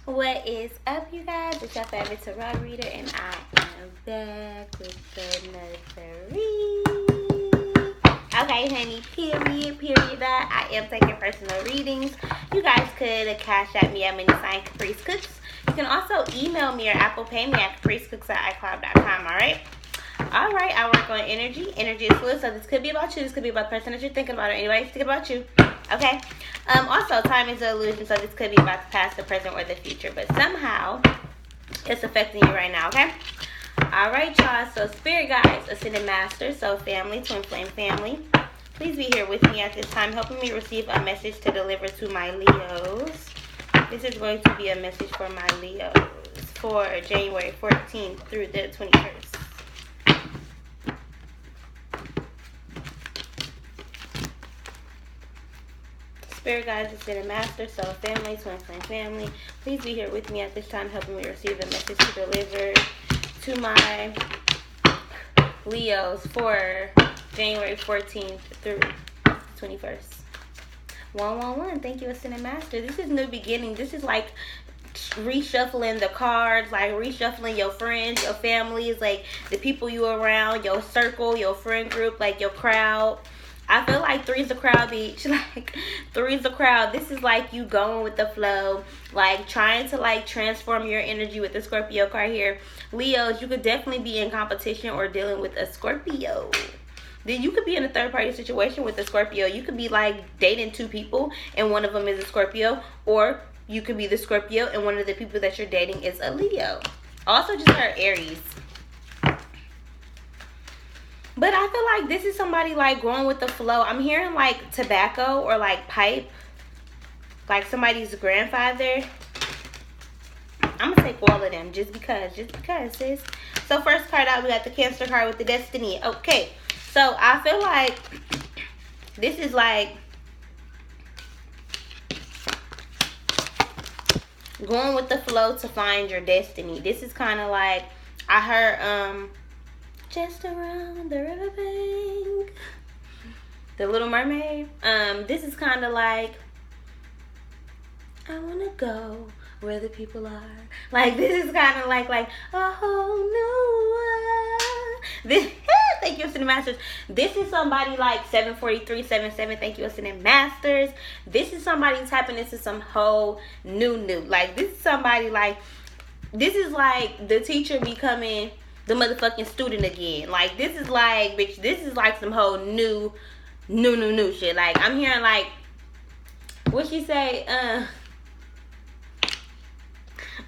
What is up, you guys? It's your favorite tarot reader, and I am back with another read. Okay, honey, period. I am taking personal readings. You guys could cash at me at Mini Sign Caprice Cooks. You can also email me or Apple Pay me at capricecooks@icloud.com, alright? Alright, I work on energy. Energy is fluid, so this could be about you. This could be about the person that you're thinking about, or anybody thinking about you. Okay? Also, time is an illusion, so this could be about the past, the present, or the future. But somehow, it's affecting you right now, okay? Alright, y'all. So, spirit guides, ascended masters, so family, twin flame family. Please be here with me at this time, helping me receive a message to deliver to my Leos. This is going to be a message for my Leos for January 14th through the 21st. Spirit guides, ascended master, soul family, twin flame family. Please be here with me at this time, helping me receive the message to deliver to my Leos for January 14th through 21st. 111. Thank you, ascended master. This is new beginning. This is like reshuffling the cards, like reshuffling your friends, your families, like the people you around, your circle, your friend group, like your crowd. I feel like three's a crowd, bitch. Like, three's a crowd. This is like you going with the flow. Like, trying to, like, transform your energy with the Scorpio card here. Leos, you could definitely be in competition or dealing with a Scorpio. Then you could be in a third-party situation with a Scorpio. You could be, like, dating two people, and one of them is a Scorpio. Or you could be the Scorpio, and one of the people that you're dating is a Leo. Also, just heard Aries. But I feel like this is somebody, like, going with the flow. I'm hearing, like, tobacco or, like, pipe. Like, somebody's grandfather. I'm going to take all of them just because, sis. So, first card out, we got the Cancer card with the Destiny. Okay. So, I feel like this is, like, going with the flow to find your destiny. This is kind of like, I heard, just around the riverbank, The Little Mermaid. This is kind of like, I want to go where the people are. Like, this is kind of like a whole new world. This, thank you, Ascended Masters. This is somebody like 74377. Thank you, Ascended Masters. This is somebody tapping into some whole new. Like, this is somebody like, this is like the teacher becoming the motherfucking student again. Like, this is like, bitch, this is like some whole new shit. Like, I'm hearing like, what she say?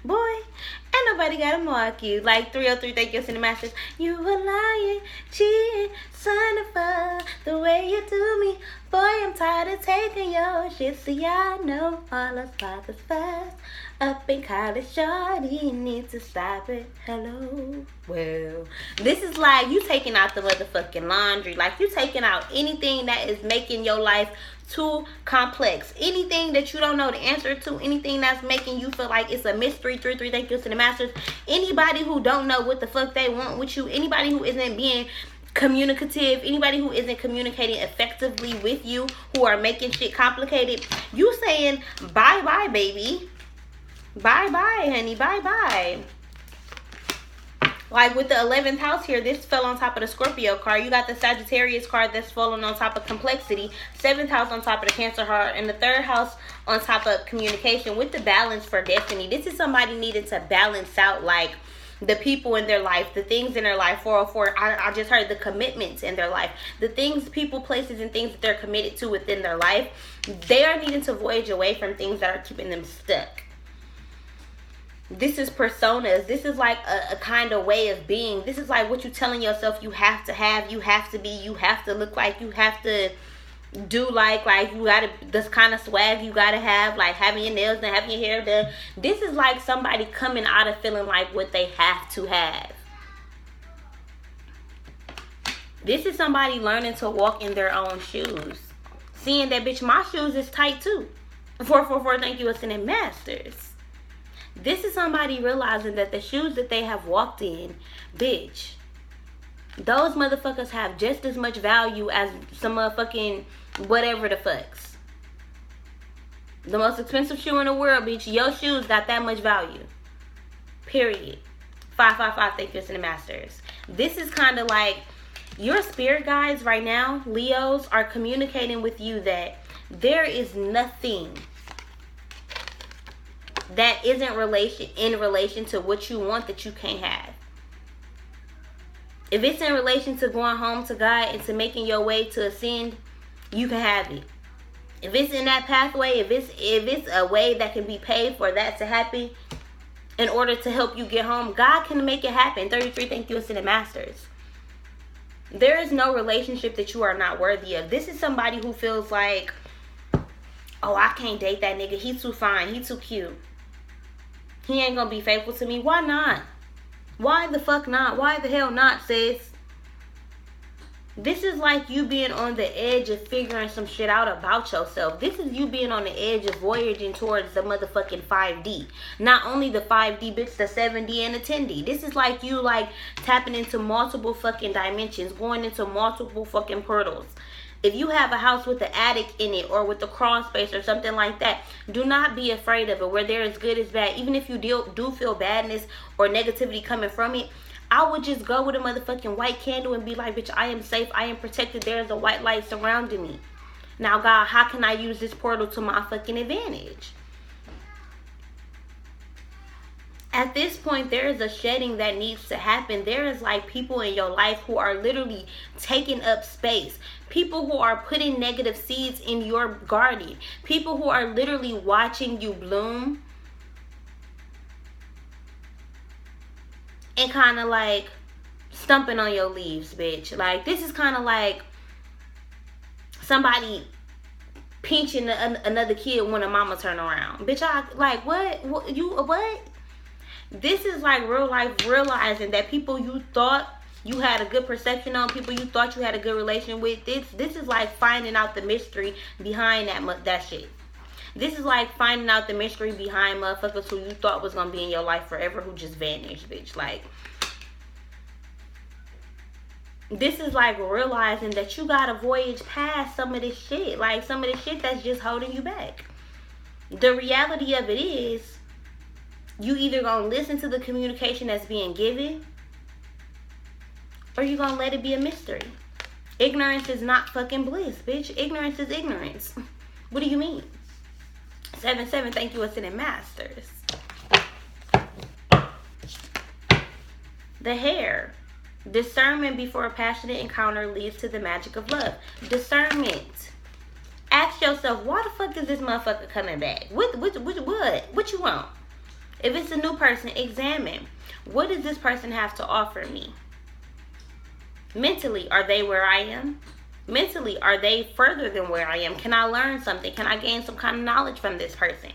Boy, ain't nobody gotta mark you. Like 303, thank you, Ascended Masters. You a lying, cheating, son of a, the way you do me. Boy, I'm tired of taking your shit. See, I know all us fathers fast. Up in college, shorty, need to stop it. Hello. Well, this is like you taking out the motherfucking laundry. Like, you taking out anything that is making your life too complex. Anything that you don't know the answer to. Anything that's making you feel like it's a mystery. 3-3, thank you to the Masters. Anybody who don't know what the fuck they want with you. Anybody who isn't being communicative, anybody who isn't communicating effectively with you, who are making shit complicated. You saying bye-bye, baby. Bye-bye, honey. Bye-bye. Like with the 11th house here, this fell on top of the Scorpio card. You got the Sagittarius card that's falling on top of complexity. 7th house on top of the Cancer card. And the 3rd house on top of communication with the balance for destiny. This is somebody needing to balance out, like, the people in their life, the things in their life. 404, I just heard the commitments in their life. The things, people, places, and things that they're committed to within their life. They are needing to voyage away from things that are keeping them stuck. This is personas. This is like a kind of way of being. This is like what you're telling yourself you have to have, you have to be, you have to look like, you have to do like you gotta, this kind of swag you gotta have, like having your nails done, having your hair done. This is like somebody coming out of feeling like what they have to have. This is somebody learning to walk in their own shoes. Seeing that, bitch, my shoes is tight too. 444, thank you, Ascended Masters. This is somebody realizing that the shoes that they have walked in, bitch, those motherfuckers have just as much value as some motherfucking whatever the fucks. The most expensive shoe in the world, bitch. Your shoes got that much value. Period. 555, thank you, Cinema Masters. This is kind of like your spirit guides right now, Leos, are communicating with you that there is nothing that isn't in relation to what you want that you can't have. If it's in relation to going home to God and to making your way to ascend, you can have it. If it's in that pathway, if it's a way that can be paid for that to happen in order to help you get home, God can make it happen. 33, thank you, Ascended Masters. There is no relationship that you are not worthy of. This is somebody who feels like, oh, I can't date that nigga. He's too fine. He's too cute. He ain't gonna be faithful to me. Why not? Why the fuck not? Why the hell not, sis? This is like you being on the edge of figuring some shit out about yourself. This is you being on the edge of voyaging towards the motherfucking 5D. Not only the 5D, bitch, the 7D and the 10D. This is like you like tapping into multiple fucking dimensions, going into multiple fucking portals. If you have a house with an attic in it or with a crawl space or something like that, do not be afraid of it. Where there is good is bad. Even if you do feel badness or negativity coming from it, I would just go with a motherfucking white candle and be like, bitch, I am safe. I am protected. There is a white light surrounding me. Now, God, how can I use this portal to my fucking advantage? At this point, there is a shedding that needs to happen. There is like people in your life who are literally taking up space. People who are putting negative seeds in your garden. People who are literally watching you bloom. And kind of like stumping on your leaves, bitch. Like, this is kind of like somebody pinching another kid when a mama turn around. Bitch, I like, what? What? This is like real life realizing that people you thought you had a good perception on, people you thought you had a good relation with, this is like finding out the mystery behind that shit. This is like finding out the mystery behind motherfuckers who you thought was gonna be in your life forever who just vanished, bitch. Like, this is like realizing that you gotta voyage past some of this shit. Like, some of this shit that's just holding you back. The reality of it is, you either gonna listen to the communication that's being given, or you gonna let it be a mystery. Ignorance is not fucking bliss, bitch. Ignorance is ignorance. What do you mean? 7-7, thank you, Ascended Masters. The hair. Discernment before a passionate encounter leads to the magic of love. Discernment. Ask yourself, why the fuck is this motherfucker coming back? What you want? If it's a new person, examine. What does this person have to offer me? Mentally, are they where I am? Mentally, are they further than where I am? Can I learn something? Can I gain some kind of knowledge from this person?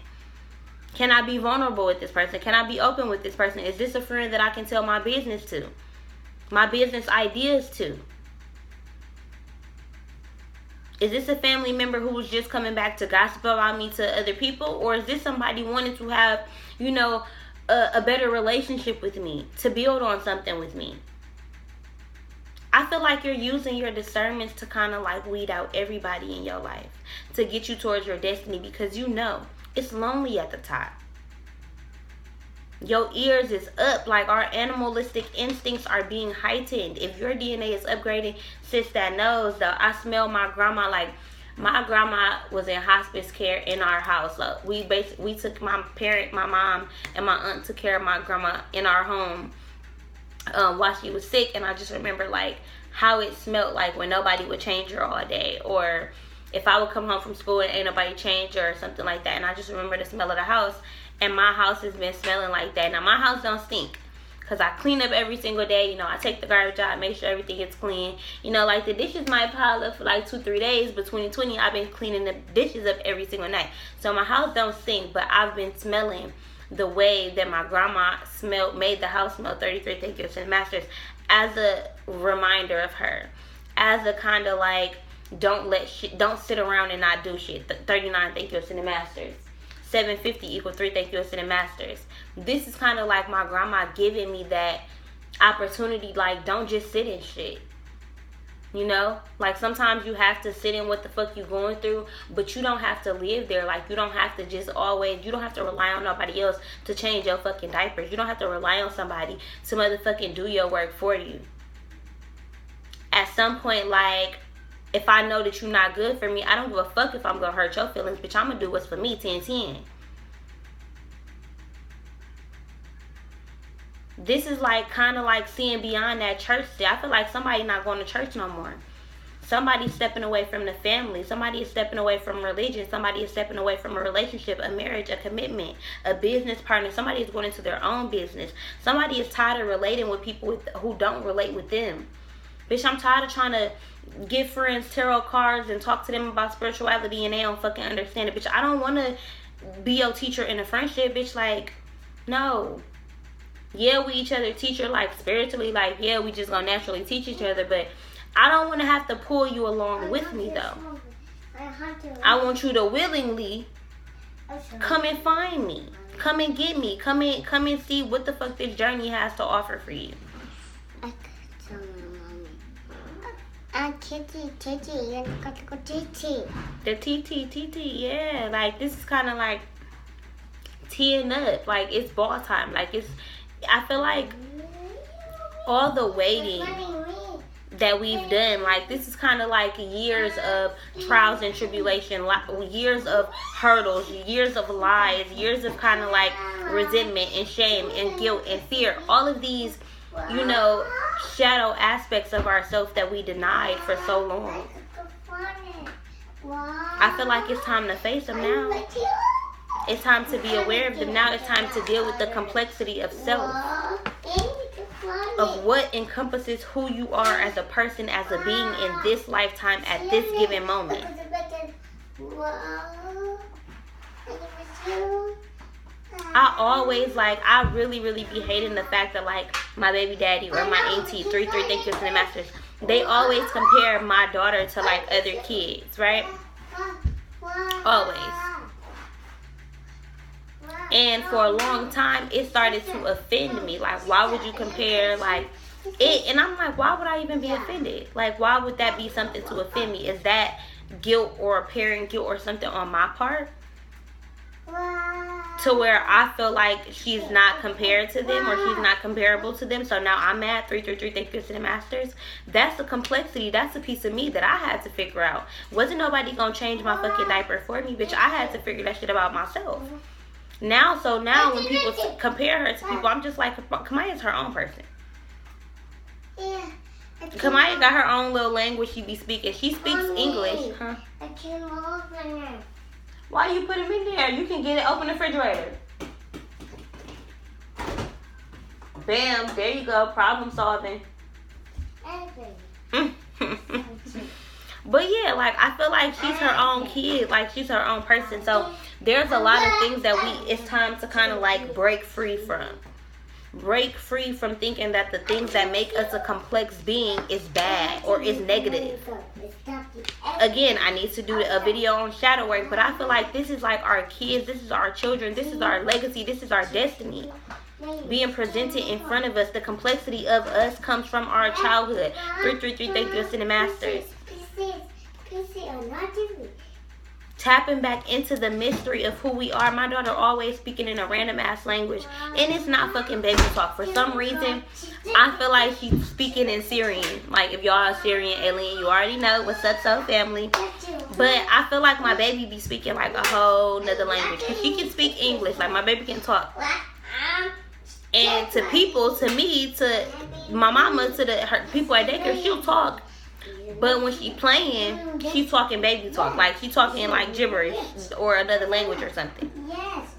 Can I be vulnerable with this person? Can I be open with this person? Is this a friend that I can tell my business to? My business ideas to? Is this a family member who was just coming back to gossip about me to other people? Or is this somebody wanting to have, you know, a better relationship with me, to build on something with me? I feel like you're using your discernments to kind of like weed out everybody in your life, to get you towards your destiny, because you know it's lonely at the top. Your ears is up, like our animalistic instincts are being heightened. If your DNA is upgrading, sis, that knows though. I smell my grandma. Like, my grandma was in hospice care in our house. We took my mom and my aunt took care of my grandma in our home while she was sick. And I just remember like how it smelled like when nobody would change her all day, or if I would come home from school and ain't nobody change her or something like that. And I just remember the smell of the house. And my house has been smelling like that. Now, my house don't stink, because I clean up every single day. You know, I take the garbage out, make sure everything gets clean. You know, like the dishes might pile up for like 2-3 days. But 2020, I've been cleaning the dishes up every single night. So my house don't stink, but I've been smelling the way that my grandma made the house smell. 33, thank you, Ascended Masters, as a reminder of her. As a kind of like, don't sit around and not do shit. 39, thank you, Ascended Masters. 750 equal 3, thank you, Ascended Masters. This is kind of like my grandma giving me that opportunity, like, don't just sit in shit. You know, like sometimes you have to sit in what the fuck you going through, but you don't have to live there. Like you don't have to just always, you don't have to rely on nobody else to change your fucking diapers. You don't have to rely on somebody to motherfucking do your work for you. At some point, like, if I know that you're not good for me, I don't give a fuck if I'm gonna hurt your feelings, bitch. I'm gonna do what's for me, 10-10. This is like kind of like seeing beyond that church shit. I feel like somebody not going to church no more. Somebody's stepping away from the family. Somebody is stepping away from religion. Somebody is stepping away from a relationship, a marriage, a commitment, a business partner. Somebody is going into their own business. Somebody is tired of relating with people who don't relate with them. Bitch, I'm tired of trying to give friends tarot cards and talk to them about spirituality and they don't fucking understand it. Bitch, I don't want to be your teacher in a friendship. Bitch, like, no. Yeah, we each other teacher, like, spiritually. Like, yeah, we just gonna naturally teach each other. But I don't want to have to pull you along with me, though. I want you to willingly come and find me. Come and get me. Come and see what the fuck this journey has to offer for you. The TT, yeah. Like, this is kind of like teeing up. Like, it's ball time. Like, it's, I feel like all the waiting that we've done, like, this is kind of like years of trials and tribulation, years of hurdles, years of lies, years of kind of like resentment and shame and guilt and fear. All of these, you know, shadow aspects of ourselves that we denied for so long. I feel like it's time to face them now. It's time to be aware of them now. It's time to deal with the complexity of self, of what encompasses who you are as a person, as a being in this lifetime at this given moment. I always, like, I really be hating the fact that, like, my baby daddy or my auntie, 3-3 thank yous and the masters, they always compare my daughter to, like, other kids, right? Always. And for a long time, it started to offend me. Like, why would you compare, like, it? And I'm like, why would I even be offended? Like, why would that be something to offend me? Is that guilt or apparent guilt or something on my part? To where I feel like she's not compared to them or she's not comparable to them. So now I'm mad. 333 thank yous to the masters. That's the complexity. That's a piece of me that I had to figure out. Wasn't nobody gonna change my fucking diaper for me, bitch. I had to figure that shit about myself. Now when people compare her to people, I'm just like, Kamaya's her own person. Kamaya got her own little language she be speaking. She speaks English. Huh? Why you put them in there? You can get it. Open the refrigerator. Bam. There you go. Problem solving. But yeah, like, I feel like she's her own kid. Like, she's her own person. So there's a lot of things that it's time to kind of like break free from. Break free from thinking that the things that make us a complex being is bad or is negative. Again, I need to do a video on shadow work, but I feel like this is like our kids, this is our children, this is our legacy, this is our destiny being presented in front of us. The complexity of us comes from our childhood. 333 thank yous to the masters. Tapping back into the mystery of who we are. My daughter always speaking in a random ass language, and it's not fucking baby talk. For some reason, I feel like she's speaking in Syrian. Like, if y'all are Syrian alien, you already know what's up, so family. But I feel like my baby be speaking like a whole nother language, because she can speak English. Like, my baby can talk. And to people, to me, to my mama, to her people at daycare, she'll talk. But when she playing, she's talking baby talk. Like, she talking like gibberish or another language or something. Yes.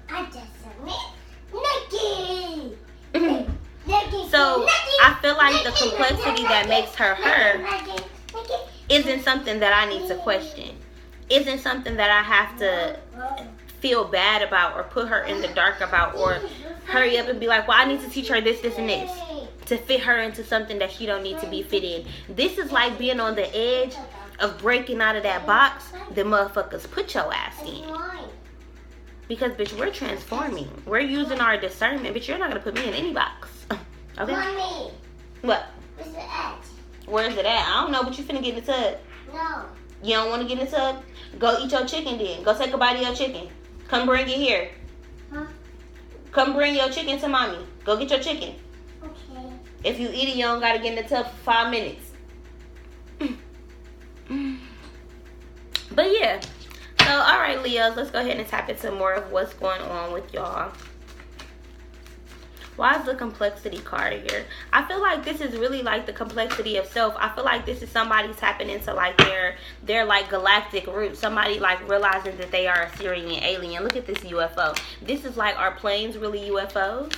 I just So I feel like the complexity that makes her her isn't something that I need to question. Isn't something that I have to feel bad about or put her in the dark about or hurry up and be like, well, I need to teach her this, this, and this to fit her into something that she don't need to be fit in. This is like being on the edge of breaking out of that box the motherfuckers put your ass in. Because, bitch, we're transforming. We're using our discernment. Bitch, you're not going to put me in any box. Okay? Mommy. What? Where's the edge? Where's it at? I don't know, but you finna get in the tub. No. You don't want to get in the tub? Go eat your chicken then. Go say goodbye to your chicken. Come bring it here. Huh? Come bring your chicken to mommy. Go get your chicken. Okay. If you eat it, you don't gotta get in the tub for 5 minutes. But yeah. So, alright, Leos, let's go ahead and tap into more of what's going on with y'all. Why is the complexity card here? I feel like this is really like the complexity of self. I feel like this is somebody tapping into like their like galactic roots. Somebody like realizing that they are a Syrian alien. Look at this UFO. This is like, are planes really UFOs?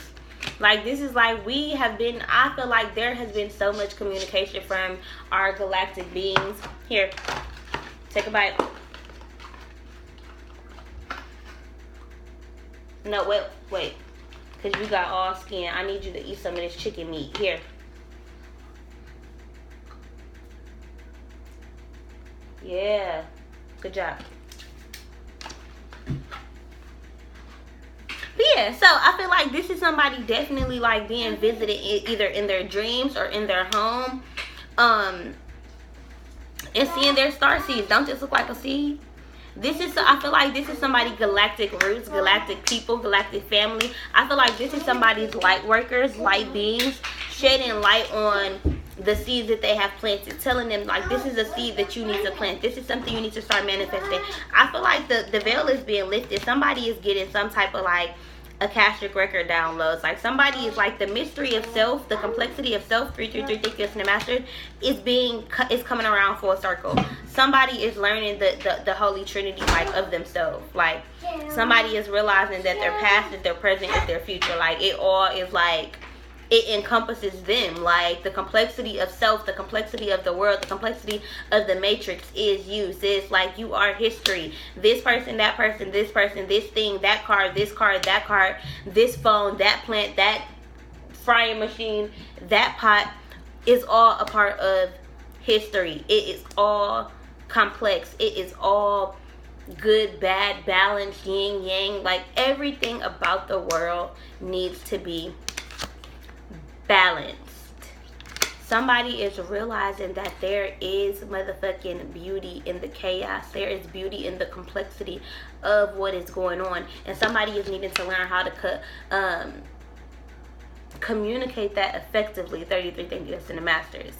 Like, this is like, we have been, I feel like there has been so much communication from our galactic beings. Here, take a bite. No, wait. Because you got all skin. I need you to eat some of this chicken meat. Here. Yeah. Good job. But yeah, so I feel like this is somebody definitely like being visited either in their dreams or in their home. And seeing their star seeds. Don't just look like a seed. This is, I feel like this is somebody galactic roots, galactic people, galactic family. I feel like this is somebody's light workers, light beings, shedding light on the seeds that they have planted, telling them like, this is a seed that you need to plant. This is something you need to start manifesting. I feel like the veil is being lifted. Somebody is getting some type of like Akashic record downloads. Like, somebody is like, the mystery of self, the complexity of self, 333 Thickest and the Master, is coming around full circle. Somebody is learning the Holy Trinity like of themselves. Like, somebody is realizing that their past is their present is their future. Like, it all is like, it encompasses them. Like, the complexity of self, the complexity of the world, the complexity of the matrix is you, sis. Like, you are history. This person, that person, this person, this thing, that card, this card, that card, this phone, that plant, that frying machine, that pot is all a part of history. It is all complex. It is all good, bad, balance, yin, yang. Like, everything about the world needs to be balanced. Somebody is realizing that there is motherfucking beauty in the chaos. There is beauty in the complexity of what is going on, and somebody is needing to learn how to communicate that effectively. 33 Thinkers and the Masters.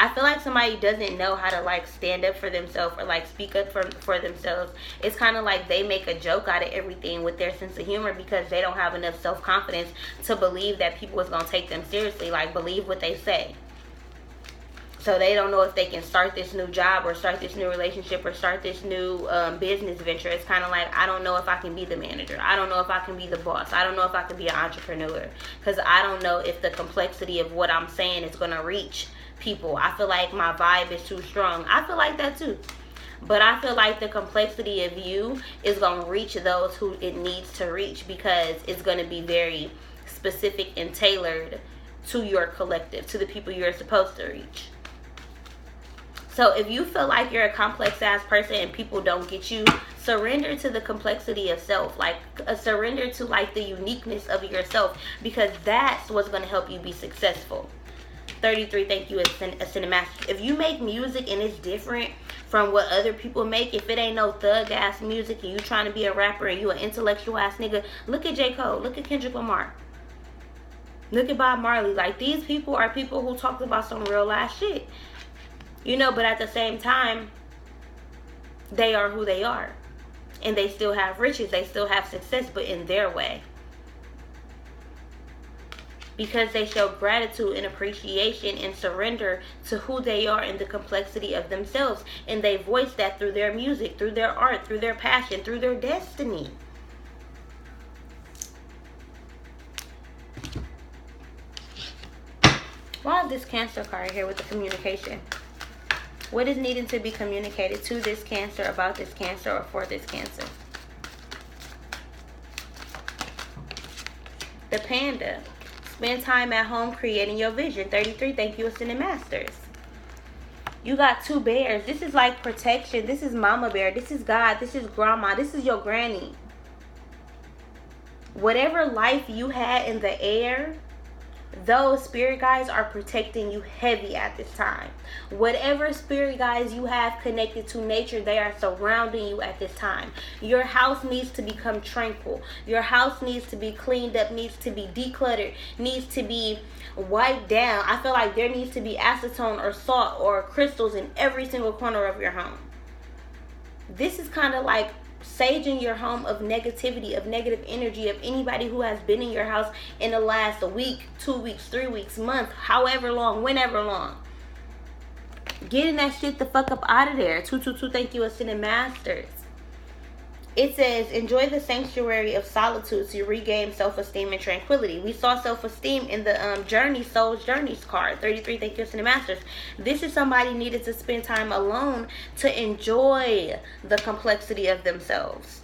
I feel like somebody doesn't know how to like stand up for themselves or like speak up for themselves. It's kind of like they make a joke out of everything with their sense of humor because they don't have enough self-confidence to believe that people is going to take them seriously, like believe what they say. So they don't know if they can start this new job or start this new relationship or start this new business venture. It's kind of like, I don't know if I can be the manager. I don't know if I can be the boss. I don't know if I can be an entrepreneur because I don't know if the complexity of what I'm saying is going to reach people. I feel like my vibe is too strong. I feel like that too. But I feel like the complexity of you is going to reach those who it needs to reach because it's going to be very specific and tailored to your collective, to the people you're supposed to reach. So if you feel like you're a complex ass person and people don't get you, surrender to the complexity of self. Like, surrender to like the uniqueness of yourself, because that's what's going to help you be successful. 33, thank you, Cinemaster. If you make music and it's different from what other people make, if it ain't no thug ass music and you trying to be a rapper and you an intellectual ass nigga, look at J. Cole, look at Kendrick Lamar, look at Bob Marley. Like, these people are people who talk about some real ass shit, you know, but at the same time, they are who they are and they still have riches, they still have success, but in their way. Because they show gratitude and appreciation and surrender to who they are and the complexity of themselves. And they voice that through their music, through their art, through their passion, through their destiny. Why is this Cancer card here with the communication? What is needing to be communicated to this Cancer, about this Cancer, or for this Cancer? The Panda. Spend time at home creating your vision. 33, thank you, Ascended Masters. You got two bears. This is like protection. This is Mama Bear. This is God. This is Grandma. This is your granny. Whatever life you had in the air, those spirit guides are protecting you heavy at this time. Whatever spirit guides you have connected to nature, they are surrounding you at this time. Your house needs to become tranquil. Your house needs to be cleaned up, needs to be decluttered, needs to be wiped down. I feel like there needs to be acetone or salt or crystals in every single corner of your home. This is kind of like saging your home of negativity, of negative energy, of anybody who has been in your house in the last week, 2 weeks, 3 weeks, month, however long, whenever long. Getting that shit the fuck up out of there. 222, thank you, Ascended Masters. It says, enjoy the sanctuary of solitude to regain self-esteem and tranquility. We saw self-esteem in the Journey, Soul's Journeys card. 33, thank you, Ascended Masters. This is somebody needed to spend time alone to enjoy the complexity of themselves,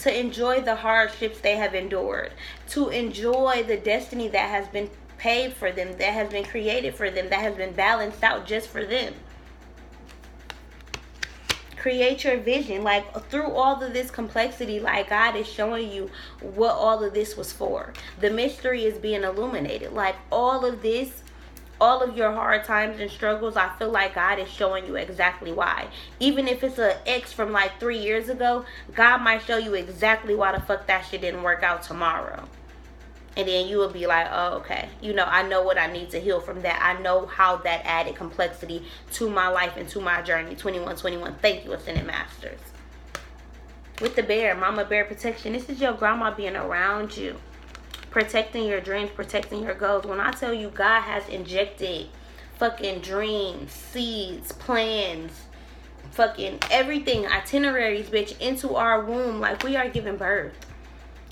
to enjoy the hardships they have endured, to enjoy the destiny that has been paid for them, that has been created for them, that has been balanced out just for them. Create your vision. Like, through all of this complexity, like, God is showing you what all of this was for. The mystery is being illuminated. Like, all of this, all of your hard times and struggles, I feel like God is showing you exactly why. Even if it's an ex from like 3 years ago, God might show you exactly why the fuck that shit didn't work out tomorrow. And then you will be like, oh, okay. You know, I know what I need to heal from that. I know how that added complexity to my life and to my journey. 2121. Thank you, Ascended Masters. With the bear, Mama Bear protection. This is your grandma being around you. Protecting your dreams, protecting your goals. When I tell you God has injected fucking dreams, seeds, plans, fucking everything, itineraries, bitch, into our womb. Like, we are giving birth.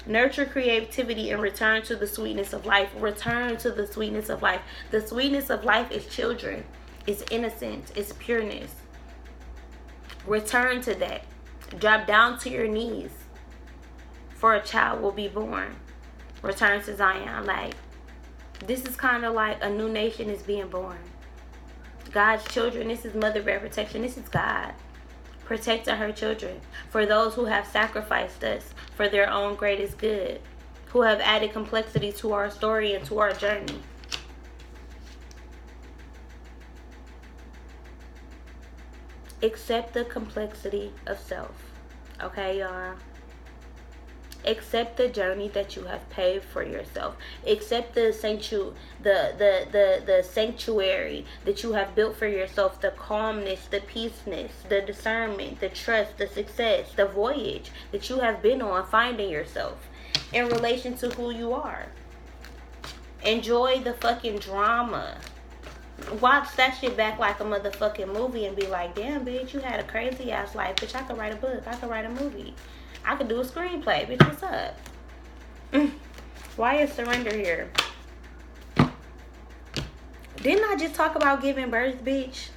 Nurture creativity and return to the sweetness of life. Return to the sweetness of life. The sweetness of life is children. It's innocence. It's pureness. Return to that. Drop down to your knees, for a child will be born. Return to Zion. Like, this is kind of like a new nation is being born. God's children. This is Mother Bear protection. This is God protecting her children. For those who have sacrificed us for their own greatest good, who have added complexity to our story and to our journey. Accept the complexity of self. Okay, y'all? Accept the journey that you have paved for yourself. Accept the sanctuary that you have built for yourself. The calmness, the peaceness, the discernment, the trust, the success, the voyage that you have been on finding yourself in relation to who you are. Enjoy the fucking drama. Watch that shit back like a motherfucking movie and be like, damn, bitch, you had a crazy ass life. Bitch, I could write a book. I could write a movie. I could do a screenplay. Bitch, what's up? Why is surrender here? Didn't I just talk about giving birth, bitch?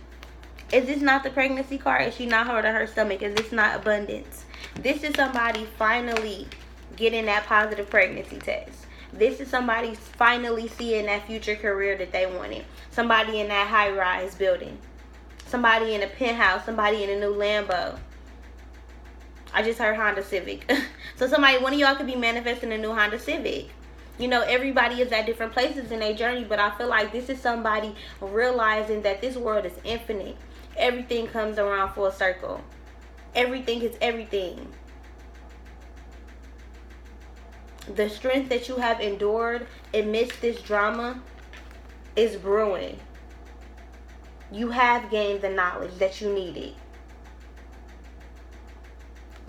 Is this not the pregnancy card? Is she not hurting her stomach? Is this not abundance? This is somebody finally getting that positive pregnancy test. This is somebody finally seeing that future career that they wanted. Somebody in that high-rise building. Somebody in a penthouse. Somebody in a new Lambo. I just heard Honda Civic. So somebody, one of y'all could be manifesting a new Honda Civic. You know, everybody is at different places in their journey, but I feel like this is somebody realizing that this world is infinite. Everything comes around full circle. Everything is everything. The strength that you have endured amidst this drama is brewing. You have gained the knowledge that you needed.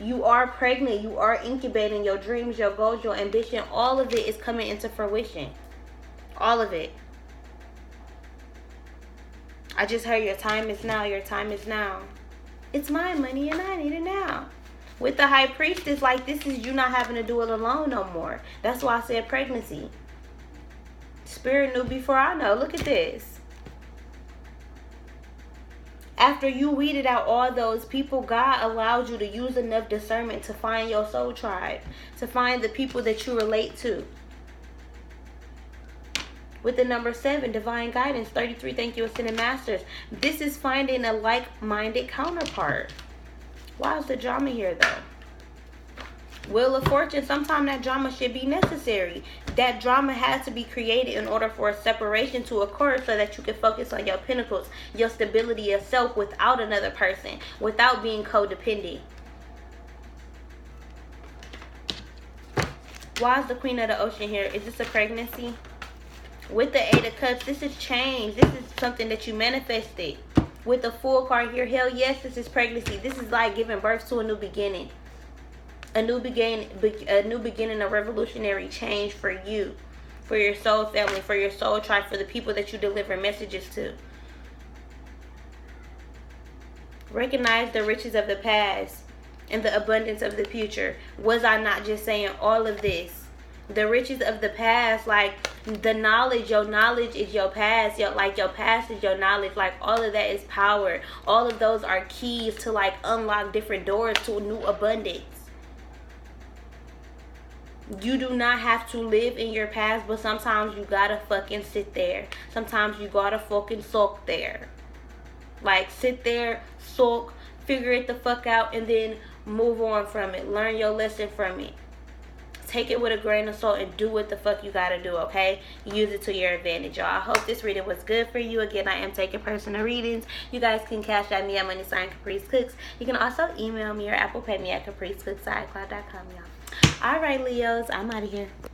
You are pregnant. You are incubating your dreams, your goals, your ambition. All of it is coming into fruition. All of it. I just heard your time is now. Your time is now. It's my money and I need it now. With the High Priestess, like, this is you not having to do it alone no more. That's why I said pregnancy. Spirit knew before I know. Look at this. After you weeded out all those people, God allowed you to use enough discernment to find your soul tribe. To find the people that you relate to. With the number 7, divine guidance. 33, thank you, Ascended Masters. This is finding a like-minded counterpart. Why is the drama here, though? Wheel of Fortune, sometimes that drama should be necessary. That drama has to be created in order for a separation to occur so that you can focus on your pinnacles, your stability of self without another person, without being codependent. Why is the Queen of the Ocean here? Is this a pregnancy? With the Eight of Cups, this is change. This is something that you manifested. With the Fool card here, hell yes, this is pregnancy. This is like giving birth to a new beginning. A new beginning, a revolutionary change for you, for your soul family, for your soul tribe, for the people that you deliver messages to. Recognize the riches of the past and the abundance of the future. Was I not just saying all of this? The riches of the past, like the knowledge, your knowledge is your past. Your past is your knowledge. Like all of that is power. All of those are keys to like unlock different doors to a new abundance. You do not have to live in your past, but sometimes you gotta fucking sit there. Sometimes you gotta fucking sulk there. Like, sit there, sulk, figure it the fuck out, and then move on from it. Learn your lesson from it. Take it with a grain of salt and do what the fuck you gotta do, okay? Use it to your advantage, y'all. I hope this reading was good for you. Again, I am taking personal readings. You guys can cash at me at _Caprice_Cooks. You can also email me or Apple Pay me at capricecooks@icloud.com, y'all. All right, Leos, I'm out of here.